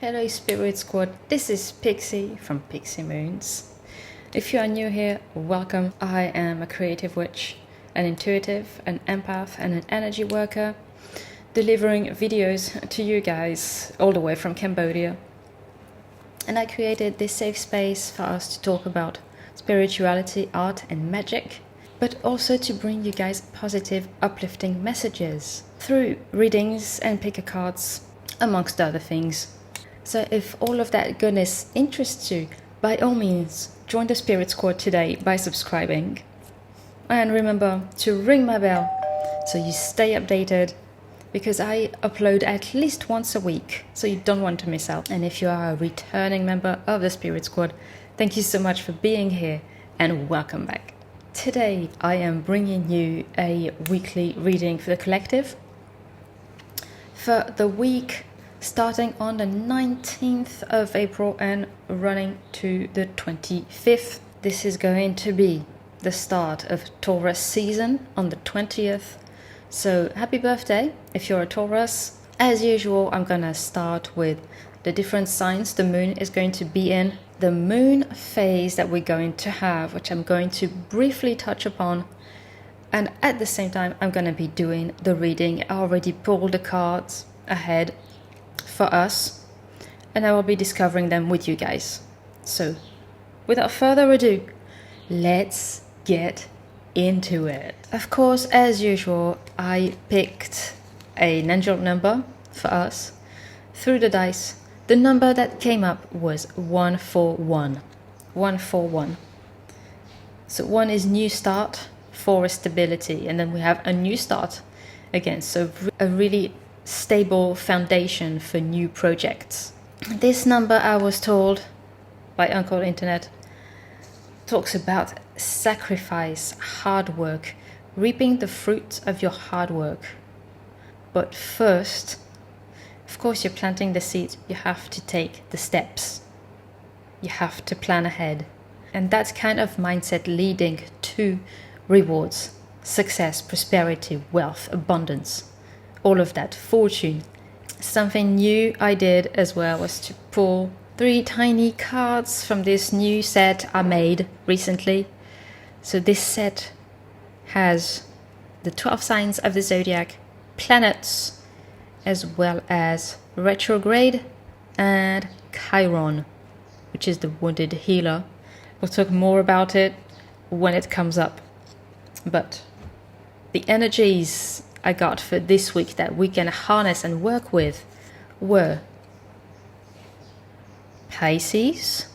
Hello Spirit Squad, this is Pixie from Pixie Moons. If you are new here, welcome. I am a creative witch, an intuitive, an empath and an energy worker, delivering videos to you guys all the way from Cambodia. And I created this safe space for us to talk about spirituality, art and magic, but also to bring you guys positive, uplifting messages through readings and pick a cards, amongst other things. So if all of that goodness interests you, by all means, join the Spirit Squad today by subscribing. And remember to ring my bell so you stay updated, because I upload at least once a week, so you don't want to miss out. And if you are a returning member of the Spirit Squad, thank you so much for being here and welcome back. Today I am bringing you a weekly reading for the collective for the week starting on the 19th of April and running to the 25th. This is going to be the start of Taurus season on the 20th. So happy birthday if you're a Taurus. As usual, I'm gonna start with the different signs the moon is going to be in, the moon phase that we're going to have, which I'm going to briefly touch upon. And at the same time, I'm gonna be doing the reading. I already pulled the cards ahead for us, and I will be discovering them with you guys. So without further ado, let's get into it. Of course, as usual, I picked an angel number for us through the dice. The number that came up was 141. 141. So 1 is new start, 4 is stability, and then we have a new start again. So a really stable foundation for new projects. This number, I was told by Uncle Internet, talks about sacrifice, hard work, reaping the fruits of your hard work. But first, of course, you're planting the seeds, you have to take the steps. You have to plan ahead. And that's kind of mindset leading to rewards, success, prosperity, wealth, abundance. All of that, fortune. Something new I did as well was to pull 3 tiny cards from this new set I made recently. So this set has the 12 signs of the zodiac, planets, as well as retrograde and Chiron, which is the wounded healer. We'll talk more about it when it comes up. But the energies I got for this week that we can harness and work with were Pisces,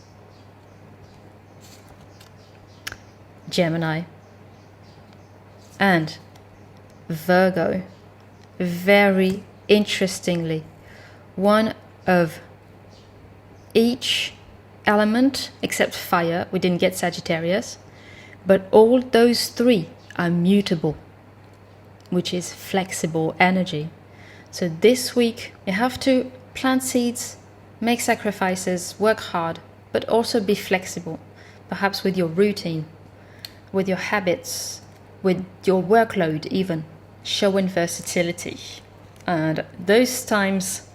Gemini, and Virgo. Very interestingly, one of each element except fire. We didn't get Sagittarius, but all those 3 are mutable, which is flexible energy. So this week you have to plant seeds, make sacrifices, work hard, but also be flexible, perhaps with your routine, with your habits, with your workload even, showing versatility. And those times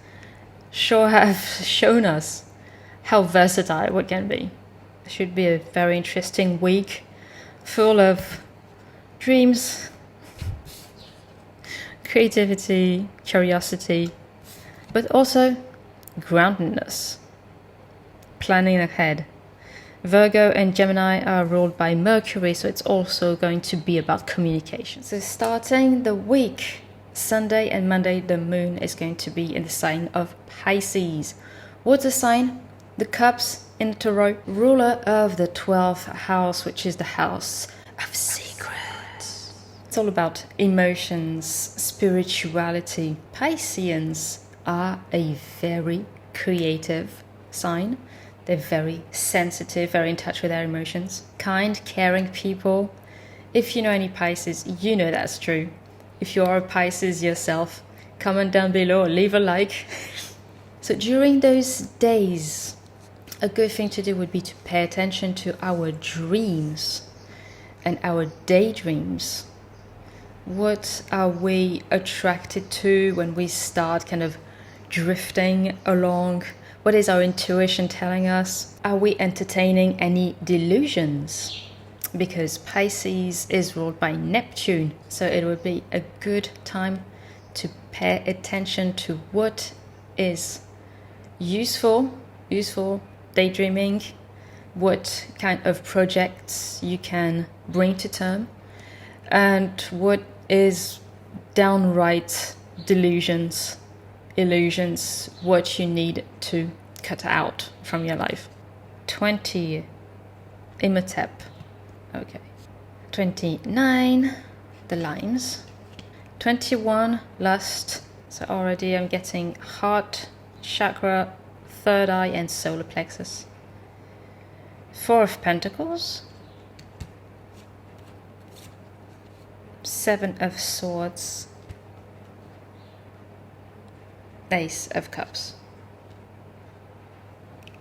sure have shown us how versatile we can be. It should be a very interesting week, full of dreams, creativity, curiosity, but also groundedness, planning ahead. Virgo and Gemini are ruled by Mercury, so it's also going to be about communication. So starting the week, Sunday and Monday, the moon is going to be in the sign of Pisces. Water sign, the cups in the tarot, ruler of the 12th house, which is the house of secrets. It's all about emotions, spirituality. Pisceans are a very creative sign. They're very sensitive, very in touch with their emotions. Kind, caring people. If you know any Pisces, you know that's true. If you are a Pisces yourself, comment down below or leave a like. So during those days, a good thing to do would be to pay attention to our dreams and our daydreams. What are we attracted to when we start kind of drifting along What is our intuition telling us? Are we entertaining any delusions? Because Pisces is ruled by Neptune, so it would be a good time to pay attention to what is useful daydreaming, what kind of projects you can bring to term, and what is downright delusions, illusions, what you need to cut out from your life. 20, Imhotep. Okay. 29, the lines. 21, lust. So already I'm getting heart, chakra, third eye and solar plexus. 4 of Pentacles. 7 of Swords. Ace of Cups.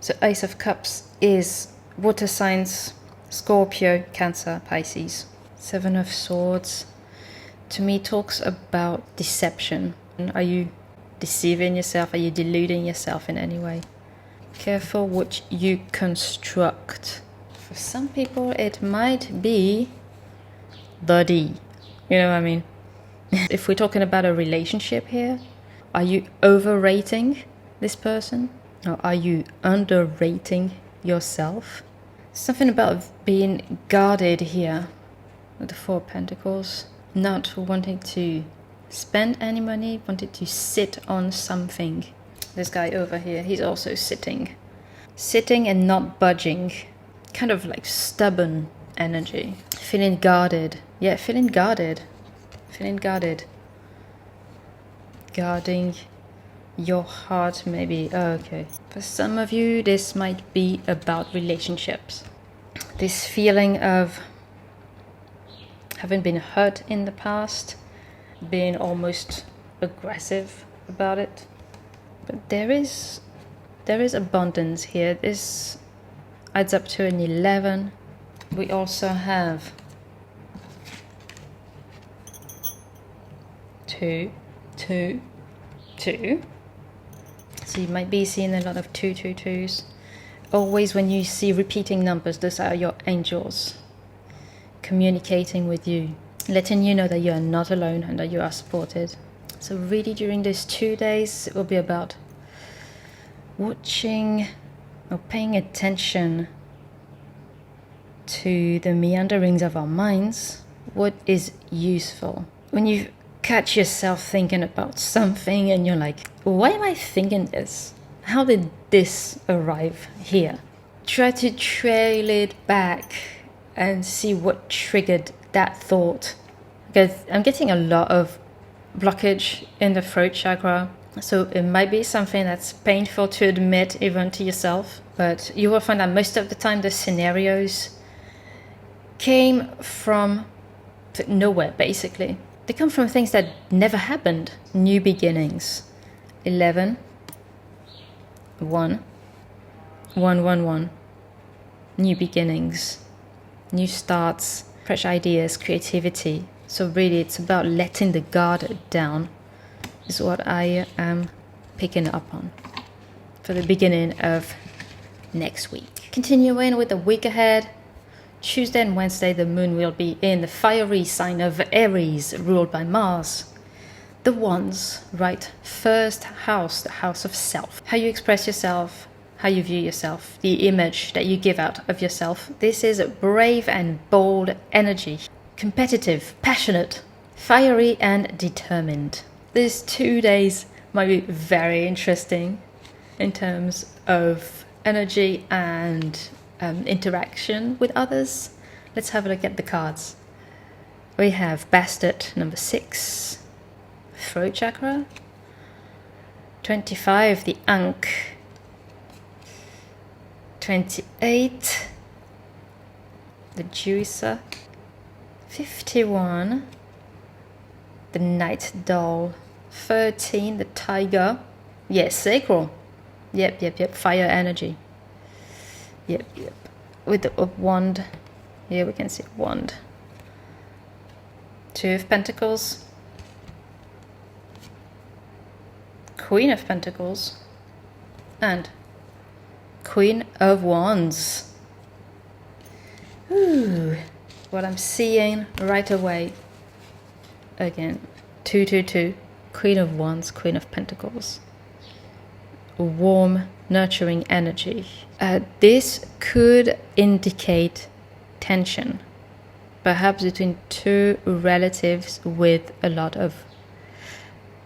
So Ace of Cups is water signs, Scorpio, Cancer, Pisces. 7 of Swords to me talks about deception. Are you deceiving yourself? Are you deluding yourself in any way? Careful what you construct. For some people it might be the D. You know what I mean? If we're talking about a relationship here, are you overrating this person? Or are you underrating yourself? Something about being guarded here with the 4 of Pentacles. Not wanting to spend any money, wanting to sit on something. This guy over here, he's also sitting. Sitting and not budging. Kind of like stubborn energy. Feeling guarded. Yeah, feeling guarded. Feeling guarded. Guarding your heart, maybe. Oh, okay. For some of you, this might be about relationships. This feeling of having been hurt in the past, being almost aggressive about it. But there is abundance here. This adds up to an 11. We also have 2, 2, 2. So you might be seeing a lot of 2, 2, 2s. Always when you see repeating numbers, those are your angels communicating with you, letting you know that you are not alone and that you are supported. So really during these 2 days, it will be about watching or paying attention to the meanderings of our minds, what is useful. When you catch yourself thinking about something and you're like, why am I thinking this? How did this arrive here? Try to trail it back and see what triggered that thought. Because I'm getting a lot of blockage in the throat chakra. So it might be something that's painful to admit even to yourself. But you will find that most of the time the scenarios came from nowhere, basically. They come from things that never happened. New beginnings. 11. 1. 1, 1, 1. New beginnings. New starts, fresh ideas, creativity. So really it's about letting the guard down is what I am picking up on for the beginning of next week. Continuing with the week ahead, Tuesday and Wednesday the moon will be in the fiery sign of Aries, ruled by Mars. The Wands, right? First house, the house of self. How you express yourself, how you view yourself, the image that you give out of yourself. This is a brave and bold energy. Competitive, passionate, fiery and determined. These 2 days might be very interesting in terms of energy and interaction with others. Let's have a look at the cards. We have Bastard, number 6, throat chakra. 25, the Ankh. 28, the Juicer. 51, the Night Doll. 13, the Tiger. Yes, Sacral. Yep, fire energy. Yep. With the wand. Here we can see wand. 2 of Pentacles. Queen of Pentacles. And Queen of Wands. Ooh, what I'm seeing right away. Again, 222, Queen of Wands, Queen of Pentacles. Warm, nurturing energy. This could indicate tension, perhaps between two relatives with a lot of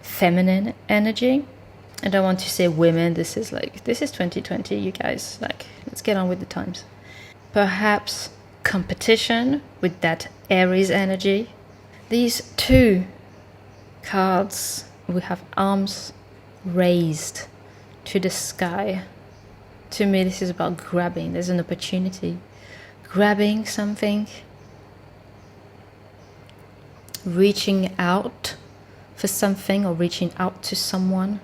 feminine energy. I don't want to say women, this is 2020, you guys, let's get on with the times. Perhaps competition with that Aries energy. These two cards, we have arms raised to the sky. To me, this is about grabbing. There's an opportunity. Grabbing something. Reaching out for something or reaching out to someone.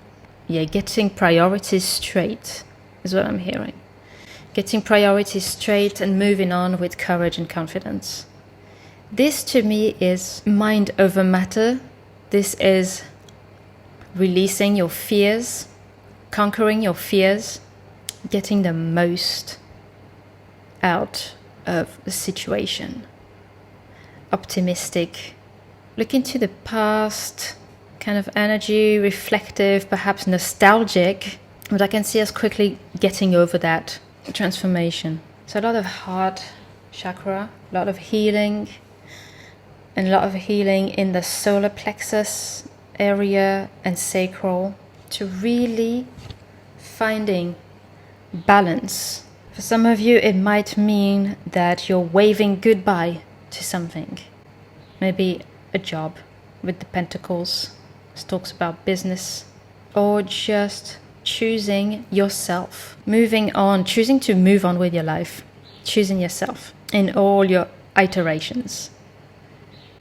Yeah, getting priorities straight is what I'm hearing. Getting priorities straight and moving on with courage and confidence. This to me is mind over matter. This is releasing your fears, conquering your fears, getting the most out of the situation. Optimistic, look into the past, kind of energy, reflective, perhaps nostalgic, but I can see us quickly getting over that transformation. So a lot of heart chakra, a lot of healing, and a lot of healing in the solar plexus area and sacral, to really finding balance. For some of you, it might mean that you're waving goodbye to something. Maybe a job with the Pentacles. This talks about business. Or just choosing yourself. Moving on, choosing to move on with your life. Choosing yourself in all your iterations.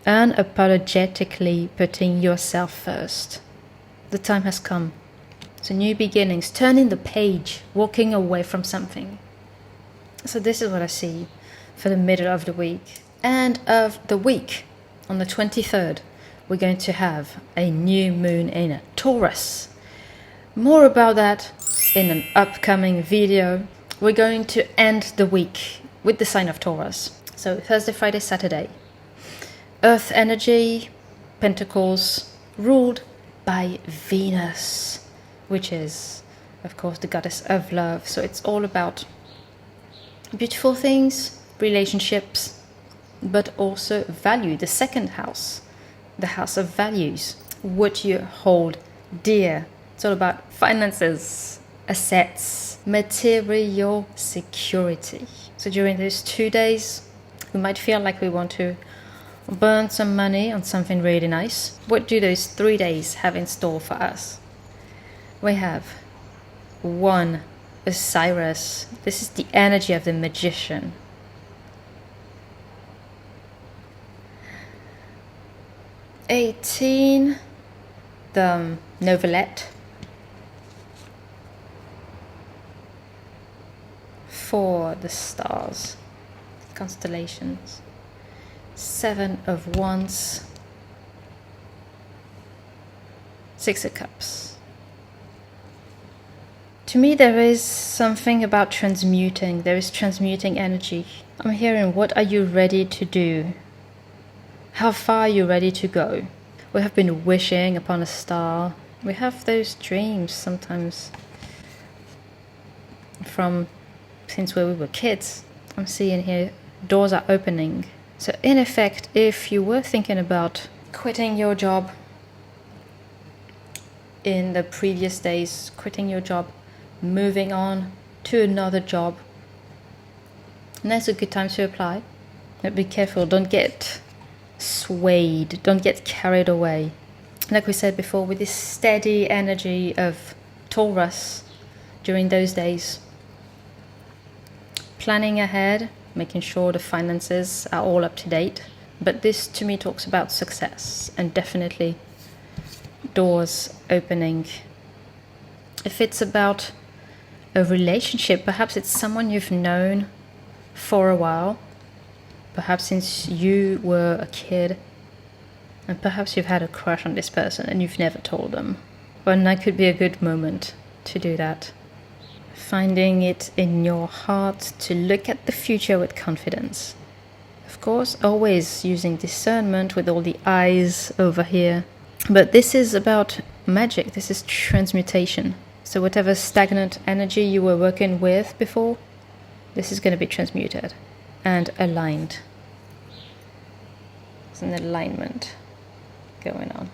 Unapologetically putting yourself first. The time has come. So new beginnings, turning the page, walking away from something. So this is what I see for the middle of the week. End of the week, on the 23rd, we're going to have a new moon in Taurus. More about that in an upcoming video. We're going to end the week with the sign of Taurus. So Thursday, Friday, Saturday. Earth energy, Pentacles, ruled by Venus, which is, of course, the goddess of love. So it's all about beautiful things, relationships, but also value. The second house, the house of values, what you hold dear. It's all about finances, assets, material security. So during those 2 days, we might feel like we want to burn some money on something really nice. What do those 3 days have in store for us? We have 1, Osiris. This is the energy of the magician. '18, the Novelette. 4, the stars, constellations. 7 of Wands. 6 of Cups. To me, there is something about transmuting. There is transmuting energy. I'm hearing, what are you ready to do? How far are you ready to go? We have been wishing upon a star. We have those dreams sometimes from since when we were kids. I'm seeing here, doors are opening. So in effect, if you were thinking about quitting your job in the previous days, quitting your job, moving on to another job, now's a good time to apply. But be careful, don't get swayed, don't get carried away. Like we said before, with this steady energy of Taurus during those days, planning ahead, making sure the finances are all up to date. But this to me talks about success and definitely doors opening. If it's about a relationship, perhaps it's someone you've known for a while, perhaps since you were a kid, and perhaps you've had a crush on this person and you've never told them. Well, that could be a good moment to do that. finding it in your heart to look at the future with confidence. Of course, always using discernment with all the eyes over here. But this is about magic, this is transmutation. So whatever stagnant energy you were working with before, this is going to be transmuted and aligned. There's an alignment going on.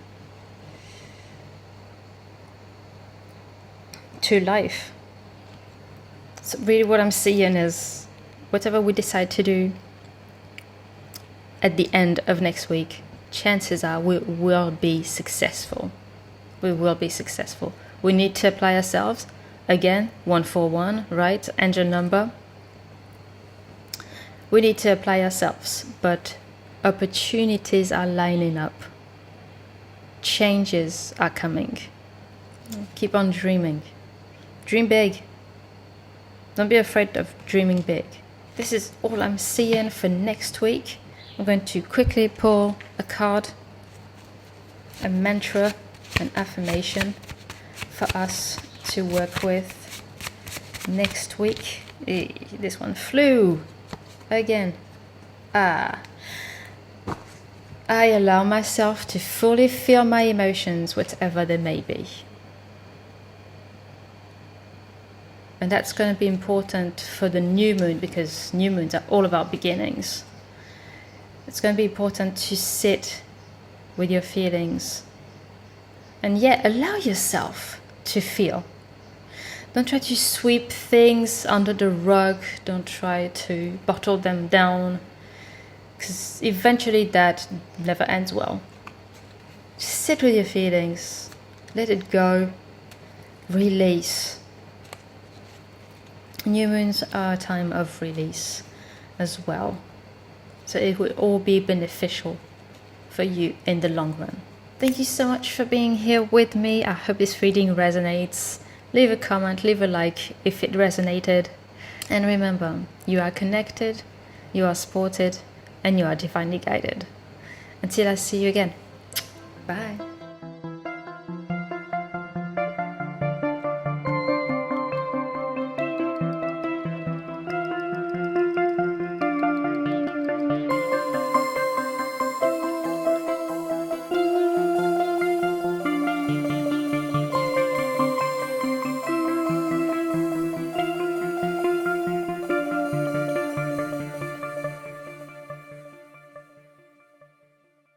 To life. So really what I'm seeing is whatever we decide to do at the end of next week, chances are we will be successful. We will be successful. We need to apply ourselves. Again, 141, right? Angel number. We need to apply ourselves, but opportunities are lining up. Changes are coming. Keep on dreaming. Dream big. Don't be afraid of dreaming big. This is all I'm seeing for next week. I'm going to quickly pull a card, a mantra, an affirmation for us to work with next week. This one flew again. I allow myself to fully feel my emotions, whatever they may be. And that's going to be important for the new moon, because new moons are all about beginnings. It's going to be important to sit with your feelings and yet allow yourself to feel. Don't try to sweep things under the rug. Don't try to bottle them down, because eventually that never ends well. Just sit with your feelings. Let it go. Release. New moons are a time of release as well. So it will all be beneficial for you in the long run. Thank you so much for being here with me. I hope this reading resonates. Leave a comment, leave a like if it resonated. And remember, you are connected, you are supported, and you are divinely guided. Until I see you again. Bye.